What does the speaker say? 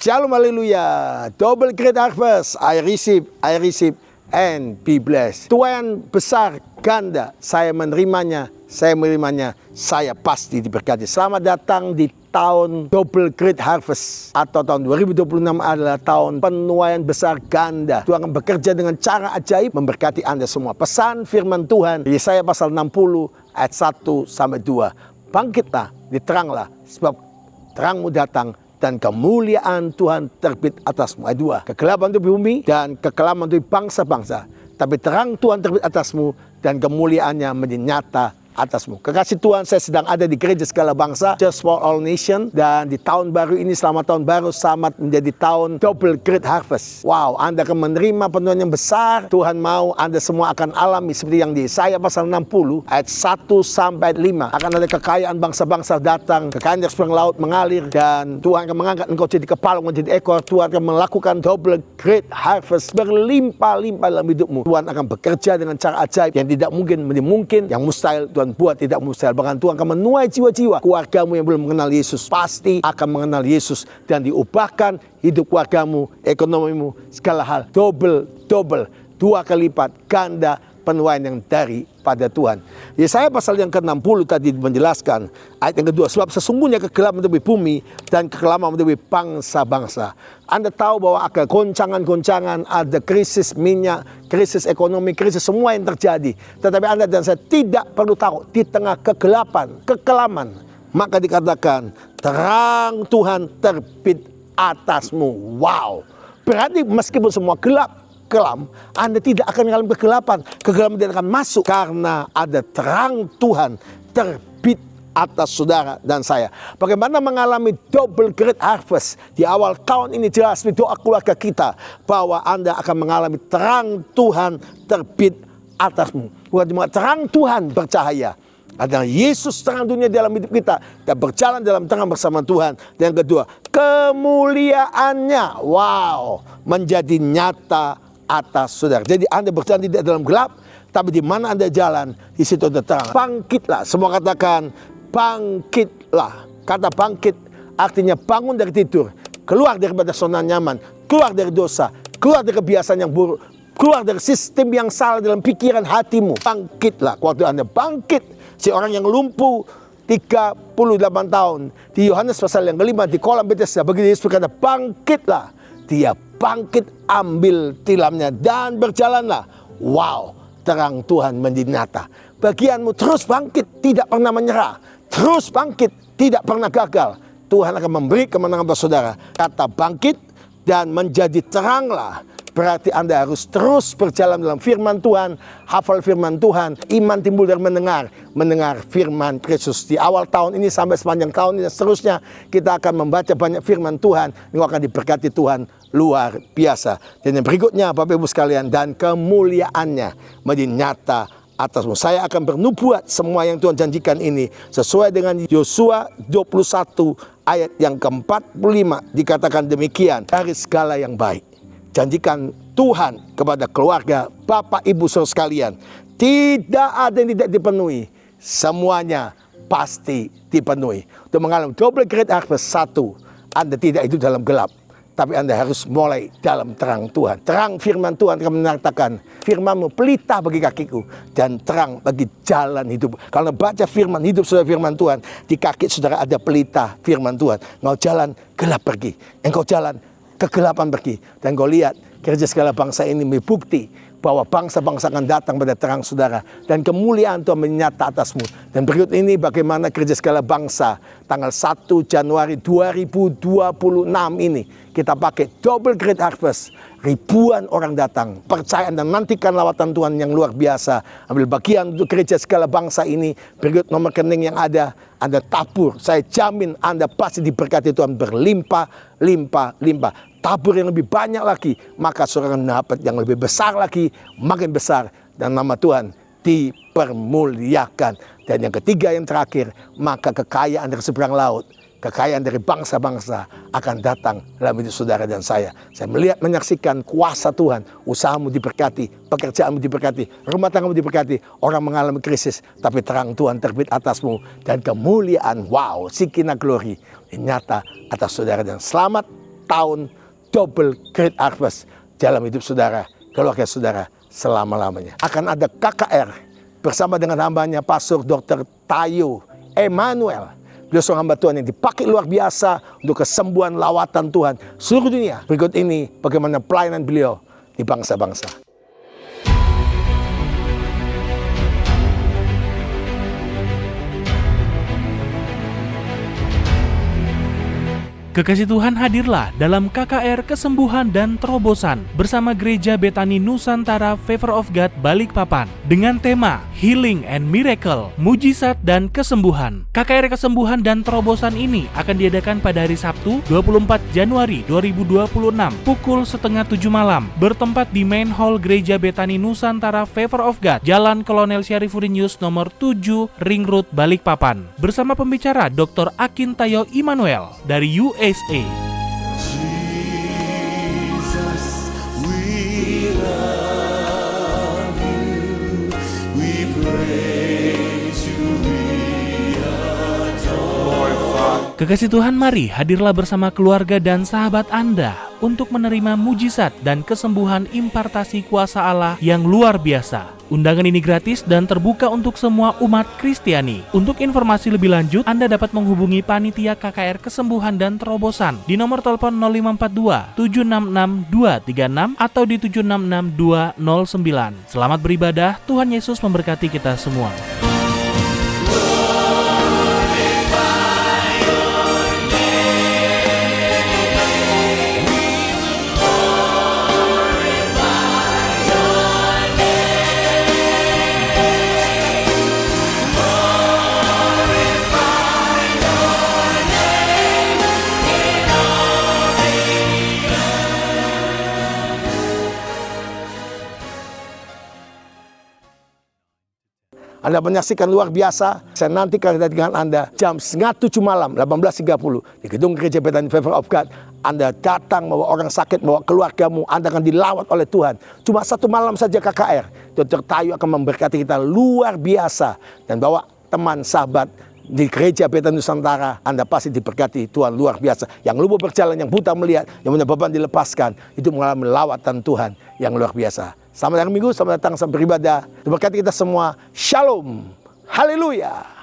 Shalom, haleluya. Double great harvest. I receive, and be blessed. Tuhan besar ganda, saya menerimanya, saya pasti diberkati. Selamat datang di tahun double great harvest, atau tahun 2026 adalah tahun penuaian besar ganda. Tuhan akan bekerja dengan cara ajaib memberkati Anda semua. Pesan firman Tuhan, Yesaya pasal 60 ayat 1-2. Bangkitlah, diteranglah, sebab terangmu datang dan kemuliaan Tuhan terbit atasmu. Ayat 2. Kegelapan itu bumi dan kekelaman itu bangsa-bangsa, tapi terang Tuhan terbit atasmu dan kemuliaannya menjadi nyata atasmu. Kekasih Tuhan, saya sedang ada di gereja segala bangsa, Just for All Nation, dan di tahun baru ini, selamat tahun baru, selamat menjadi tahun double great harvest. Wow, Anda akan menerima penuaian yang besar. Tuhan mau Anda semua akan alami seperti yang di Yesaya pasal 60 ayat 1-5. Akan ada kekayaan bangsa-bangsa datang, kekayaan dari seberang laut mengalir, dan Tuhan akan mengangkat engkau jadi kepala, menjadi ekor. Tuhan akan melakukan double great harvest berlimpah-limpah dalam hidupmu. Tuhan akan bekerja dengan cara ajaib yang tidak mungkin menjadi mungkin, yang mustahil Tuhan buat tidak mustahil. Bahkan Tuhan akan menuai jiwa-jiwa keluargamu yang belum mengenal Yesus, pasti akan mengenal Yesus, dan diubahkan hidup keluargamu, ekonomimu, segala hal double, 2 kali lipat ganda penuaian yang daripada Tuhan. Yesaya pasal yang ke-60 tadi menjelaskan ayat yang kedua, sebab sesungguhnya kegelapan menutupi bumi dan kekelaman menutupi bangsa-bangsa. Anda tahu bahwa ada goncangan-goncangan, ada krisis minyak, krisis ekonomi, krisis semua yang terjadi. Tetapi Anda dan saya tidak perlu takut di tengah kegelapan, kekelaman. Maka dikatakan terang Tuhan terbit atasmu. Wow. Berarti meskipun semua gelap, kelam, Anda tidak akan mengalami kegelapan. Kegelapan tidak akan masuk karena ada terang Tuhan terbit atas saudara dan saya. Bagaimana mengalami double great harvest di awal tahun ini? Jelas di doa keluarga kita bahwa Anda akan mengalami terang Tuhan terbit atasmu. Bukan cuma terang Tuhan bercahaya, adalah Yesus terang dunia dalam hidup kita, dan berjalan dalam terang bersama Tuhan. Dan yang kedua, kemuliaannya, wow, menjadi nyata atas saudara. Jadi Anda berjalan tidak dalam gelap, tapi di mana Anda jalan, di situ ada terang. Bangkitlah, semua katakan bangkitlah. Kata bangkit artinya bangun dari tidur, keluar daripada zona nyaman, keluar dari dosa, keluar dari kebiasaan yang buruk, keluar dari sistem yang salah dalam pikiran hatimu. Bangkitlah. Waktu Anda bangkit, si orang yang lumpuh 38 tahun di Yohanes pasal yang ke-5 di kolam Bethesda, begitu Yesus berkata bangkitlah, dia bangkit, ambil tilamnya dan berjalanlah. Wow, terang Tuhan menjadi nyata. Bagianmu terus bangkit, tidak pernah menyerah. Terus bangkit, tidak pernah gagal. Tuhan akan memberi kemenangan buat saudara. Kata bangkit dan menjadi teranglah, berarti Anda harus terus berjalan dalam firman Tuhan, hafal firman Tuhan. Iman timbul dari mendengar firman Kristus. Di awal tahun ini sampai sepanjang tahun ini dan seterusnya, kita akan membaca banyak firman Tuhan. Ini akan diberkati Tuhan luar biasa. Dan yang berikutnya, Bapak Ibu sekalian, dan kemuliaannya menjadi nyata atasmu. Saya akan bernubuat semua yang Tuhan janjikan ini sesuai dengan Yosua 21 ayat yang ke-45. Dikatakan demikian, dari segala yang baik janjikan Tuhan kepada keluarga Bapak Ibu saudara sekalian, tidak ada yang tidak dipenuhi, semuanya pasti dipenuhi. Untuk mengalami double great harvest, satu, Anda tidak hidup dalam gelap, tapi Anda harus mulai dalam terang Tuhan. Terang firman Tuhan akan menyatakan, firman-Mu pelita bagi kakiku dan terang bagi jalan hidup. Kalau baca firman hidup saudara, firman Tuhan, di kaki saudara ada pelita firman Tuhan. Engkau jalan gelap pergi, engkau jalan kegelapan pergi. Dan kau lihat gereja segala bangsa ini membukti bahwa bangsa-bangsa akan datang pada terang saudara, dan kemuliaan Tuhan menyata atasmu. Dan berikut ini bagaimana gereja segala bangsa tanggal 1 Januari 2026 ini kita pakai double great harvest. Ribuan orang datang, percaya dan nantikan lawatan Tuhan yang luar biasa. Ambil bagian untuk gereja segala bangsa ini. Berikut nomor rekening yang ada, Anda tabur, saya jamin Anda pasti diberkati Tuhan berlimpah, limpah. Tabur yang lebih banyak lagi, maka saudara akan dapat yang lebih besar lagi, makin besar, dan nama Tuhan dipermuliakan. Dan yang ketiga, yang terakhir, maka kekayaan dari seberang laut kekayaan dari bangsa-bangsa akan datang dalam hidup saudara dan saya. Saya melihat, menyaksikan kuasa Tuhan. Usahamu diberkati, pekerjaanmu diberkati, rumah tanggamu diberkati. Orang mengalami krisis, tapi terang Tuhan terbit atasmu. Dan kemuliaan, wow, Shekinah glory nyata atas saudara. Dan selamat tahun double great harvest dalam hidup saudara, keluarga saudara selama-lamanya. Akan ada KKR bersama dengan hambanya Pastor Dr. Tayo Emmanuel. Beliau seorang hamba Tuhan yang dipakai luar biasa untuk kesembuhan lawatan Tuhan seluruh dunia. Berikut ini bagaimana pelayanan beliau di bangsa-bangsa. Kekasih Tuhan, hadirlah dalam KKR Kesembuhan dan Terobosan bersama Gereja Betani Nusantara Favor of God Balikpapan dengan tema Healing and Miracle, Mujizat dan Kesembuhan. KKR Kesembuhan dan Terobosan ini akan diadakan pada hari Sabtu 24 Januari 2026 pukul 6:30 malam bertempat di Main Hall Gereja Betani Nusantara Favor of God, Jalan Kolonel Syarifudinius nomor 7 Ring Road Balikpapan bersama pembicara Dr. Akintayo Immanuel dari USA. Jesus, we love you, we praise you, we adore. Kekasih Tuhan, mari hadirlah bersama keluarga dan sahabat Anda untuk menerima mujizat dan kesembuhan impartasi kuasa Allah yang luar biasa. Undangan ini gratis dan terbuka untuk semua umat Kristiani. Untuk informasi lebih lanjut, Anda dapat menghubungi Panitia KKR Kesembuhan dan Terobosan di nomor telepon 0542 766 236 atau di 766 209. Selamat beribadah, Tuhan Yesus memberkati kita semua. Anda menyaksikan luar biasa. Saya nantikan kedatangan Anda jam 6:30 malam, 18.30 di gedung Gereja Betani Favor of God. Anda datang bawa orang sakit, bawa keluargamu. Anda akan dilawat oleh Tuhan. Cuma 1 malam saja KKR. Dr. Tayo akan memberkati kita luar biasa. Dan bawa teman, sahabat di Gereja Betani Nusantara. Anda pasti diberkati Tuhan luar biasa. Yang lumpuh berjalan, yang buta melihat, yang punya beban dilepaskan. Itu mengalami lawatan Tuhan yang luar biasa. Selamat hari Minggu, selamat datang, selamat beribadah. Diberkati kita semua. Shalom. Haleluya.